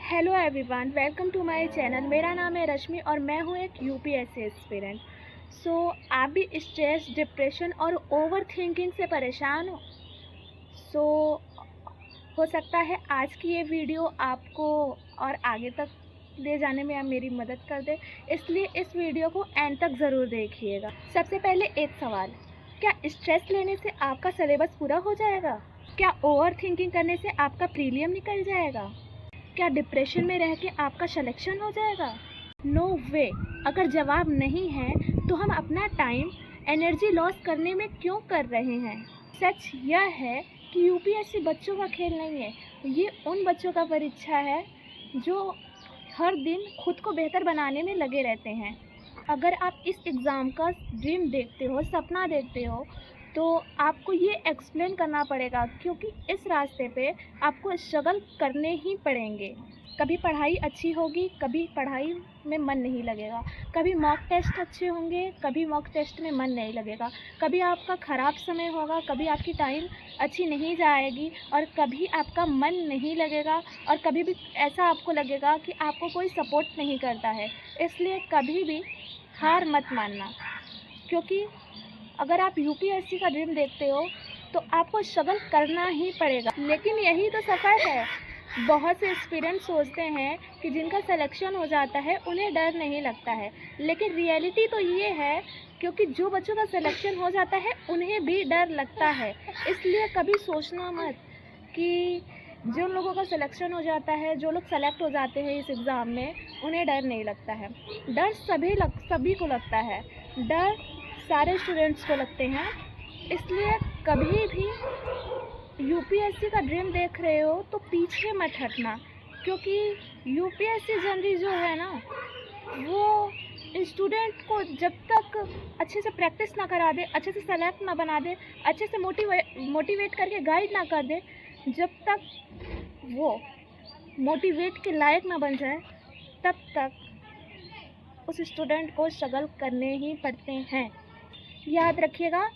Hello everyone, welcome to my channel. मेरा नाम है रश्मि और मैं हूँ एक यूपीएससी एस्पिरेंट। आप भी स्ट्रेस, डिप्रेशन और ओवर थिंकिंग से परेशान हो? हो सकता है आज की ये वीडियो आपको और आगे तक ले जाने में आप मेरी मदद कर दे, इसलिए इस वीडियो को एंड तक ज़रूर देखिएगा। सबसे पहले एक सवाल, क्या स्ट्रेस लेने से आपका सिलेबस पूरा हो जाएगा? क्या ओवर थिंकिंग करने से आपका प्रीलियम निकल जाएगा? क्या डिप्रेशन में रह के आपका सिलेक्शन हो जाएगा? नो वे। अगर जवाब नहीं है तो हम अपना टाइम, एनर्जी लॉस करने में क्यों कर रहे हैं? सच यह है कि यूपीएससी बच्चों का खेल नहीं है। ये उन बच्चों का परीक्षा है जो हर दिन खुद को बेहतर बनाने में लगे रहते हैं। अगर आप इस एग्ज़ाम का ड्रीम देखते हो, सपना देखते हो, तो आपको ये एक्सप्लेन करना पड़ेगा, क्योंकि इस रास्ते पे आपको स्ट्रगल करने ही पड़ेंगे। कभी पढ़ाई अच्छी होगी, कभी पढ़ाई में मन नहीं लगेगा। कभी मॉक टेस्ट अच्छे होंगे, कभी मॉक टेस्ट में मन नहीं लगेगा। कभी आपका ख़राब समय होगा, कभी आपकी टाइम अच्छी नहीं जाएगी और कभी आपका मन नहीं लगेगा और कभी भी ऐसा आपको लगेगा कि आपको कोई सपोर्ट नहीं करता है। इसलिए कभी भी हार मत मानना, क्योंकि अगर आप यूपीएससी का ड्रीम देखते हो तो आपको स्ट्रगल करना ही पड़ेगा। लेकिन यही तो सफ़र है। बहुत से एस्पिरेंट सोचते हैं कि जिनका सिलेक्शन हो जाता है उन्हें डर नहीं लगता है, लेकिन रियलिटी तो ये है, क्योंकि जो बच्चों का सिलेक्शन हो जाता है उन्हें भी डर लगता है। इसलिए कभी सोचना मत कि जिन लोगों का सिलेक्शन हो जाता है, जो लोग सेलेक्ट हो जाते हैं इस एग्ज़ाम में, उन्हें डर नहीं लगता है। डर सभी को लगता है। डर सारे स्टूडेंट्स को लगते हैं। इसलिए कभी भी यूपीएससी का ड्रीम देख रहे हो तो पीछे मत हटना, क्योंकि यूपीएससी जनरली जो है ना, वो स्टूडेंट को जब तक अच्छे से प्रैक्टिस ना करा दे, अच्छे से सेलेक्ट ना बना दे, अच्छे से मोटिवेट करके गाइड ना कर दे, जब तक वो मोटिवेट के लायक ना बन जाए, तब तक उस स्टूडेंट को स्ट्रगल करने ही पड़ते हैं। याद रखिएगा,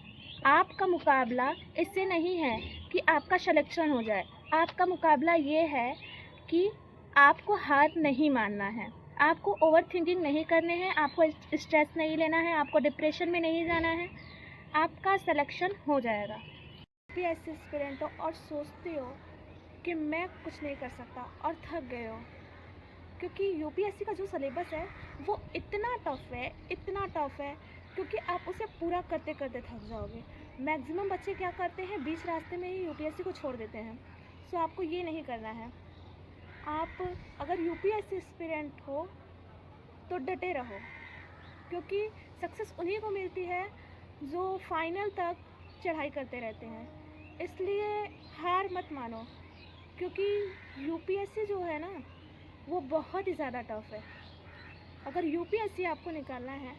आपका मुकाबला इससे नहीं है कि आपका सिलेक्शन हो जाए। आपका मुकाबला ये है कि आपको हार नहीं मानना है, आपको ओवर थिंकिंग नहीं करने हैं, आपको स्ट्रेस नहीं लेना है, आपको डिप्रेशन में नहीं जाना है। आपका सिलेक्शन हो जाएगा। यूपीएससी एस्पिरेंट हो और सोचते हो कि मैं कुछ नहीं कर सकता और थक गए हो, क्योंकि यूपीएससी का जो सिलेबस है वो इतना टफ़ है, क्योंकि आप उसे पूरा करते करते थक जाओगे। मैक्सिमम बच्चे क्या करते हैं, बीच रास्ते में ही यूपीएससी को छोड़ देते हैं। आपको ये नहीं करना है। आप अगर यूपीएससी एस्पिरेंट हो तो डटे रहो, क्योंकि सक्सेस उन्हीं को मिलती है जो फाइनल तक चढ़ाई करते रहते हैं। इसलिए हार मत मानो, क्योंकि यूपीएससी जो है ना, वो बहुत ही ज़्यादा टफ़ है। अगर यूपीएससी आपको निकालना है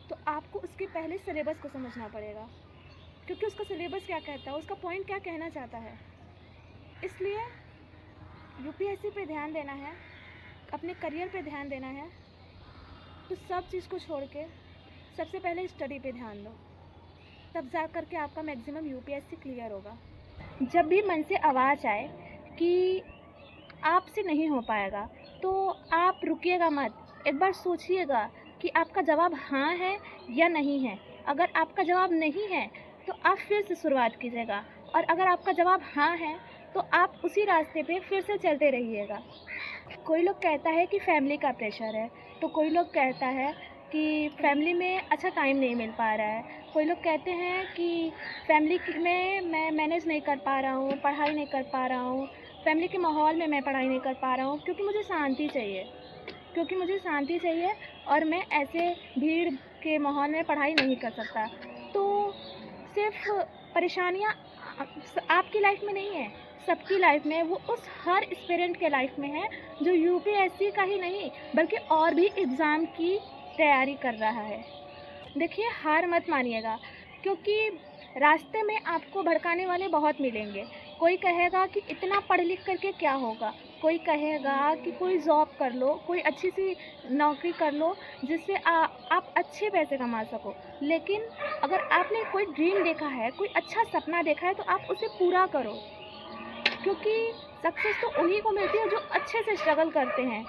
तो आपको उसके पहले सिलेबस को समझना पड़ेगा, क्योंकि उसका सिलेबस क्या कहता है, उसका पॉइंट क्या कहना चाहता है। इसलिए यूपीएससी पे ध्यान देना है, अपने करियर पे ध्यान देना है, तो सब चीज़ को छोड़ के सबसे पहले स्टडी पे ध्यान दो, तब जा कर के आपका मैक्सिमम यूपीएससी क्लियर होगा। जब भी मन से आवाज़ आए कि आपसे नहीं हो पाएगा, तो आप रुकिएगा मत, एक बार सोचिएगा कि आपका जवाब हाँ है या नहीं है। अगर आपका जवाब नहीं है तो आप फिर से शुरुआत कीजिएगा, और अगर आपका जवाब हाँ है तो आप उसी रास्ते पे फिर से चलते रहिएगा। कोई लोग कहता है कि फैमिली का प्रेशर है, तो कोई लोग कहता है कि फैमिली में अच्छा टाइम नहीं मिल पा रहा है। कोई लोग कहते हैं कि फैमिली में मैं मैनेज नहीं कर पा रहा हूँ, पढ़ाई नहीं कर पा रहा हूँ, फैमिली के माहौल में मैं पढ़ाई नहीं कर पा रहा हूँ, क्योंकि मुझे शांति चाहिए और मैं ऐसे भीड़ के माहौल में पढ़ाई नहीं कर सकता। तो सिर्फ परेशानियाँ आपकी लाइफ में नहीं है, सबकी लाइफ में, वो उस हर एस्पिरेंट के लाइफ में है जो यूपीएससी का ही नहीं बल्कि और भी एग्ज़ाम की तैयारी कर रहा है। देखिए, हार मत मानिएगा, क्योंकि रास्ते में आपको भड़काने वाले बहुत मिलेंगे। कोई कहेगा कि इतना पढ़ लिख करके क्या होगा, कोई कहेगा कि कोई जॉब कर लो, कोई अच्छी सी नौकरी कर लो जिससे आप अच्छे पैसे कमा सको। लेकिन अगर आपने कोई ड्रीम देखा है, कोई अच्छा सपना देखा है, तो आप उसे पूरा करो, क्योंकि सक्सेस तो उन्हीं को मिलती है जो अच्छे से स्ट्रगल करते हैं।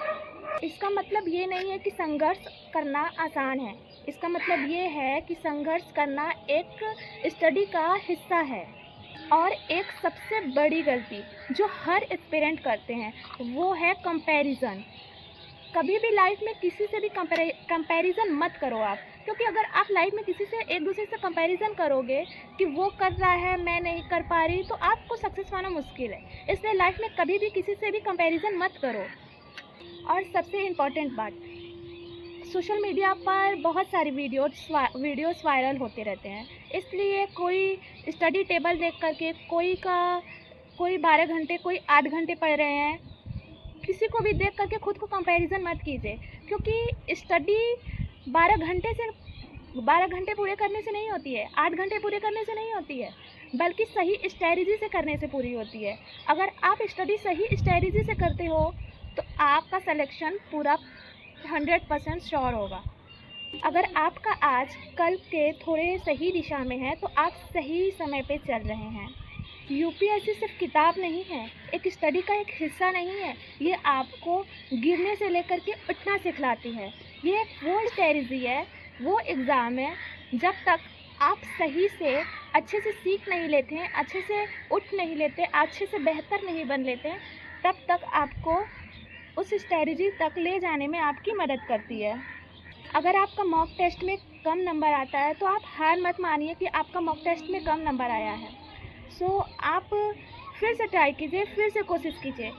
इसका मतलब ये नहीं है कि संघर्ष करना आसान है। इसका मतलब ये है कि संघर्ष करना एक स्टडी का हिस्सा है। और एक सबसे बड़ी गलती जो हर एस्पिरेंट करते हैं वो है कंपैरिजन। कभी भी लाइफ में किसी से भी कंपैरिजन मत करो आप, क्योंकि अगर आप लाइफ में किसी से एक दूसरे से कंपैरिजन करोगे कि वो कर रहा है मैं नहीं कर पा रही, तो आपको सक्सेस पाना मुश्किल है। इसलिए लाइफ में कभी भी किसी से भी कंपैरिजन मत करो। और सबसे इम्पॉर्टेंट बात, सोशल मीडिया पर बहुत सारी वीडियोस वायरल होते रहते हैं, इसलिए कोई स्टडी टेबल देख करके कोई 12 घंटे कोई 8 घंटे पढ़ रहे हैं, किसी को भी देख करके खुद को कंपैरिजन मत कीजिए। क्योंकि स्टडी 12 घंटे पूरे करने से नहीं होती है, 8 घंटे पूरे करने से नहीं होती है, बल्कि सही स्ट्रैटेजी से करने से पूरी होती है। अगर आप स्टडी सही स्ट्रैटेजी से करते हो तो आपका सिलेक्शन पूरा 100% श्योर होगा। अगर आपका आज कल के थोड़े सही दिशा में है तो आप सही समय पे चल रहे हैं। यूपीएससी सिर्फ किताब नहीं है, एक स्टडी का एक हिस्सा नहीं है। ये आपको गिरने से लेकर के उठना सिखलाती है। ये वो स्ट्रैटेजी है, वो एग्ज़ाम है, जब तक आप सही से अच्छे से सीख नहीं लेते हैं, अच्छे से उठ नहीं लेते, अच्छे से बेहतर नहीं बन लेते, तब तक आपको उस स्ट्रैटेजी तक ले जाने में आपकी मदद करती है। अगर आपका मॉक टेस्ट में कम नंबर आता है तो आप हार मत मानिए कि आपका मॉक टेस्ट में कम नंबर आया है। आप फिर से ट्राई कीजिए, फिर से कोशिश कीजिए,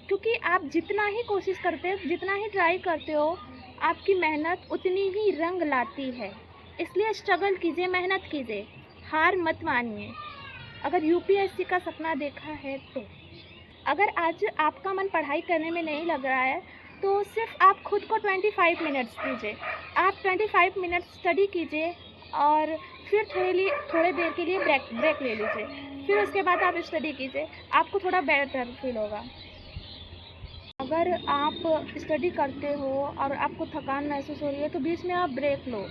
क्योंकि आप जितना ही कोशिश करते हो, जितना ही ट्राई करते हो, आपकी मेहनत उतनी ही रंग लाती है। इसलिए स्ट्रगल कीजिए, मेहनत कीजिए, हार मत मानिए। अगर यूपीएससी का सपना देखा है तो अगर आज आपका मन पढ़ाई करने में नहीं लग रहा है तो सिर्फ आप खुद को 25 मिनट्स दीजिए। आप 25 मिनट्स स्टडी कीजिए और फिर थोड़े देर के लिए ब्रेक ले लीजिए, फिर उसके बाद आप स्टडी कीजिए, आपको थोड़ा बेटर फील होगा। अगर आप स्टडी करते हो और आपको थकान महसूस हो रही है तो बीच में आप ब्रेक लो,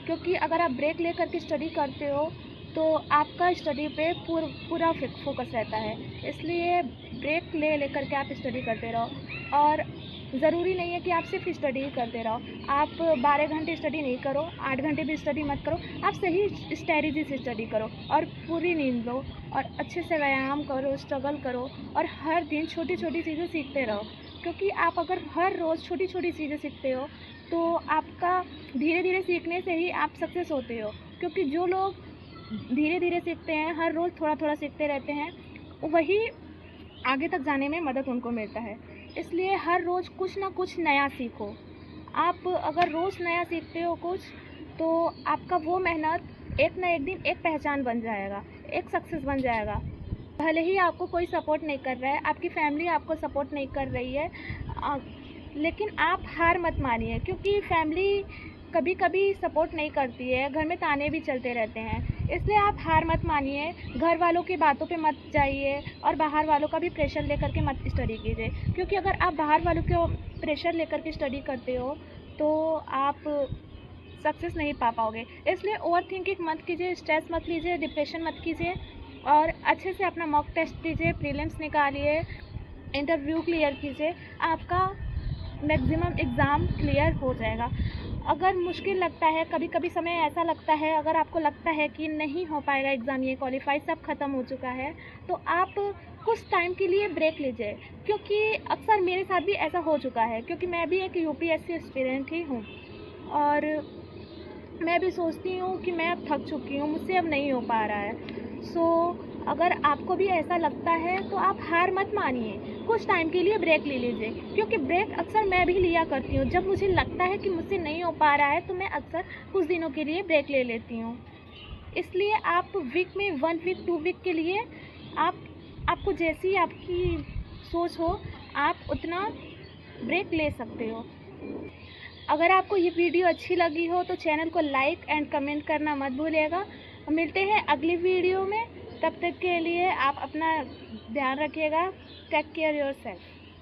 क्योंकि अगर आप ब्रेक ले करके स्टडी करते हो तो आपका स्टडी पे पूरा फोकस रहता है। इसलिए ब्रेक ले करके आप स्टडी करते रहो। और ज़रूरी नहीं है कि आप सिर्फ स्टडी ही करते रहो। आप 12 घंटे स्टडी नहीं करो, 8 घंटे भी स्टडी मत करो, आप सही स्ट्रैटेजी से स्टडी करो और पूरी नींद लो और अच्छे से व्यायाम करो, स्ट्रगल करो और हर दिन छोटी छोटी चीज़ें सीखते रहो। क्योंकि आप अगर हर रोज़ छोटी छोटी चीज़ें सीखते हो तो आपका धीरे धीरे सीखने से ही आप सक्सेस होते हो। क्योंकि जो लोग धीरे धीरे सीखते हैं, हर रोज़ थोड़ा थोड़ा सीखते रहते हैं, वही आगे तक जाने में मदद उनको मिलता है। इसलिए हर रोज़ कुछ ना कुछ नया सीखो। आप अगर रोज़ नया सीखते हो कुछ, तो आपका वो मेहनत एक ना एक दिन एक पहचान बन जाएगा, एक सक्सेस बन जाएगा। भले ही आपको कोई सपोर्ट नहीं कर रहा है, आपकी फैमिली आपको सपोर्ट नहीं कर रही है, लेकिन आप हार मत मानिए। क्योंकि फैमिली कभी कभी सपोर्ट नहीं करती है, घर में ताने भी चलते रहते हैं। इसलिए आप हार मत मानिए, घर वालों की बातों पे मत जाइए और बाहर वालों का भी प्रेशर लेकर के मत स्टडी कीजिए। क्योंकि अगर आप बाहर वालों को प्रेशर लेकर के स्टडी करते हो तो आप सक्सेस नहीं पा पाओगे। इसलिए ओवर थिंकिंग मत कीजिए, स्ट्रेस मत लीजिए, डिप्रेशन मत कीजिए और अच्छे से अपना मॉक टेस्ट दीजिए, प्रीलिम्स निकालिए, इंटरव्यू क्लियर कीजिए, आपका मैक्सिमम एग्ज़ाम क्लियर हो जाएगा। अगर मुश्किल लगता है, कभी कभी समय ऐसा लगता है, अगर आपको लगता है कि नहीं हो पाएगा एग्ज़ाम, ये क्वालिफाई सब ख़त्म हो चुका है, तो आप कुछ टाइम के लिए ब्रेक लीजिए। क्योंकि अक्सर मेरे साथ भी ऐसा हो चुका है, क्योंकि मैं भी एक यूपीएससी एस्पिरेंट ही हूँ और मैं भी सोचती हूँ कि मैं अब थक चुकी हूँ, मुझसे अब नहीं हो पा रहा है। अगर आपको भी ऐसा लगता है तो आप हार मत मानिए, कुछ टाइम के लिए ब्रेक ले लीजिए। क्योंकि ब्रेक अक्सर मैं भी लिया करती हूँ, जब मुझे लगता है कि मुझसे नहीं हो पा रहा है तो मैं अक्सर कुछ दिनों के लिए ब्रेक ले लेती हूँ। इसलिए आप वीक में 1 वीक 2 वीक के लिए आपको जैसी आपकी सोच हो आप उतना ब्रेक ले सकते हो। अगर आपको ये वीडियो अच्छी लगी हो तो चैनल को लाइक एंड कमेंट करना मत भूलिएगा। मिलते हैं अगली वीडियो में, तब तक के लिए आप अपना ध्यान रखिएगा। Take care yourself.